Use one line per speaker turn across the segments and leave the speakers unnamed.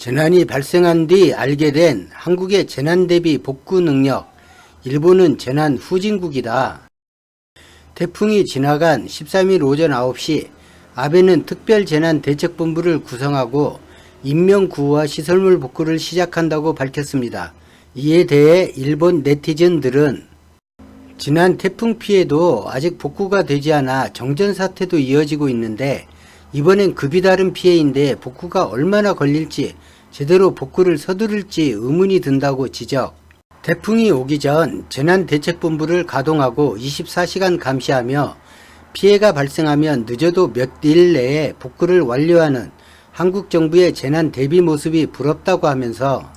재난이 발생한 뒤 알게 된 한국의 재난 대비 복구 능력. 일본은 재난 후진국이다. 태풍이 지나간 13일 오전 9시 아베는 특별재난대책본부를 구성하고 인명구호와 시설물 복구를 시작한다고 밝혔습니다. 이에 대해 일본 네티즌들은 지난 태풍 피해도 아직 복구가 되지 않아 정전사태도 이어지고 있는데 이번엔 급이 다른 피해인데 복구가 얼마나 걸릴지 제대로 복구를 서두를지 의문이 든다고 지적. 태풍이 오기 전 재난대책본부를 가동하고 24시간 감시하며 피해가 발생하면 늦어도 몇 일 내에 복구를 완료하는 한국 정부의 재난 대비 모습이 부럽다고 하면서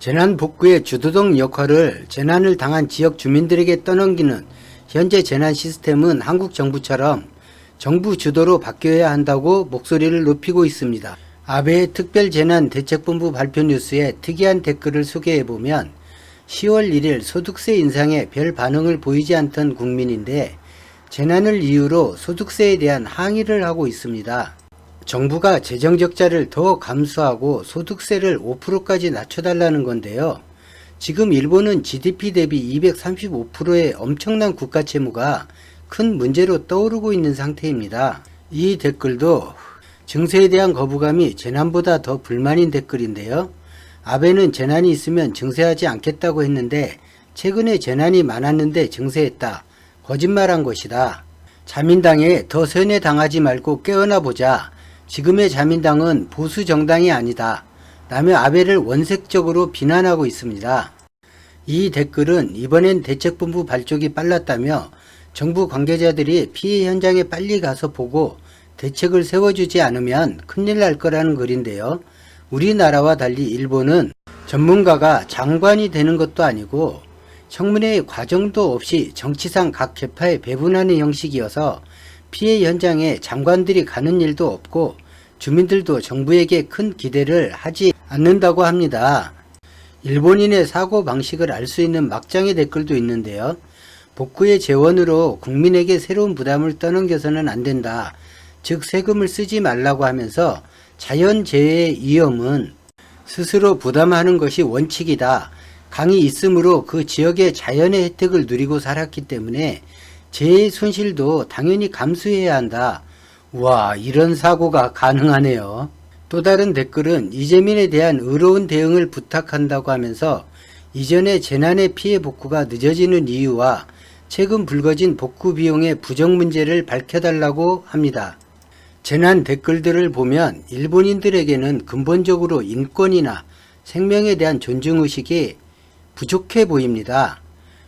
재난 복구의 주도적 역할을 재난을 당한 지역 주민들에게 떠넘기는 현재 재난 시스템은 한국 정부처럼 정부 주도로 바뀌어야 한다고 목소리를 높이고 있습니다. 아베의 특별재난대책본부 발표 뉴스에 특이한 댓글을 소개해보면 10월 1일 소득세 인상에 별 반응을 보이지 않던 국민인데 재난을 이유로 소득세에 대한 항의를 하고 있습니다. 정부가 재정적자를 더 감수하고 소득세를 5%까지 낮춰달라는 건데요. 지금 일본은 GDP 대비 235%의 엄청난 국가채무가 큰 문제로 떠오르고 있는 상태입니다. 이 댓글도 증세에 대한 거부감이 재난보다 더 불만인 댓글인데요. 아베는 재난이 있으면 증세하지 않겠다고 했는데 최근에 재난이 많았는데 증세했다. 거짓말한 것이다. 자민당에 더 세뇌당하지 말고 깨어나 보자. 지금의 자민당은 보수 정당이 아니다. 라며 아베를 원색적으로 비난하고 있습니다. 이 댓글은 이번엔 대책본부 발족이 빨랐다며 정부 관계자들이 피해 현장에 빨리 가서 보고 대책을 세워주지 않으면 큰일 날 거라는 글인데요. 우리나라와 달리 일본은 전문가가 장관이 되는 것도 아니고 청문회의 과정도 없이 정치상 각 계파에 배분하는 형식이어서 피해 현장에 장관들이 가는 일도 없고 주민들도 정부에게 큰 기대를 하지 않는다고 합니다. 일본인의 사고방식을 알 수 있는 막장의 댓글도 있는데요. 복구의 재원으로 국민에게 새로운 부담을 떠넘겨서는 안 된다. 즉 세금을 쓰지 말라고 하면서 자연재해의 위험은 스스로 부담하는 것이 원칙이다. 강이 있으므로 그 지역의 자연의 혜택을 누리고 살았기 때문에 재해의 손실도 당연히 감수해야 한다. 우와, 이런 사고가 가능하네요. 또 다른 댓글은 이재민에 대한 의로운 대응을 부탁한다고 하면서 이전의 재난의 피해 복구가 늦어지는 이유와 최근 불거진 복구 비용의 부정 문제를 밝혀달라고 합니다. 재난 댓글들을 보면 일본인들에게는 근본적으로 인권이나 생명에 대한 존중의식이 부족해 보입니다.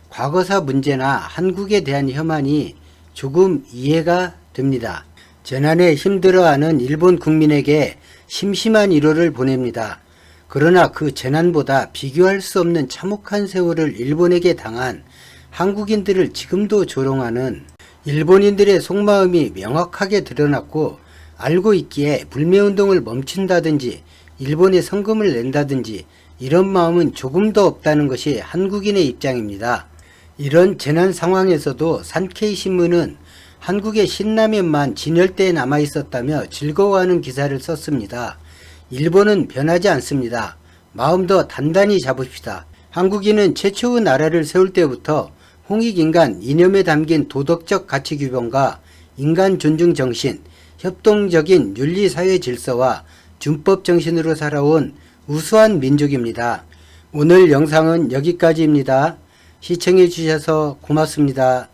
과거사 문제나 한국에 대한 혐한이 조금 이해가 됩니다. 재난에 힘들어하는 일본 국민에게 심심한 위로를 보냅니다. 그러나 그 재난보다 비교할 수 없는 참혹한 세월을 일본에게 당한 한국인들을 지금도 조롱하는 일본인들의 속마음이 명확하게 드러났고 알고 있기에 불매운동을 멈춘다든지 일본에 성금을 낸다든지 이런 마음은 조금도 없다는 것이 한국인의 입장입니다. 이런 재난 상황에서도 산케이신문은 한국의 신라면만 진열대에 남아있었다며 즐거워하는 기사를 썼습니다. 일본은 변하지 않습니다. 마음 더 단단히 잡읍시다. 한국인은 최초의 나라를 세울 때부터 홍익인간 이념에 담긴 도덕적 가치 규범과 인간 존중 정신, 협동적인 윤리사회 질서와 준법 정신으로 살아온 우수한 민족입니다. 오늘 영상은 여기까지입니다. 시청해 주셔서 고맙습니다.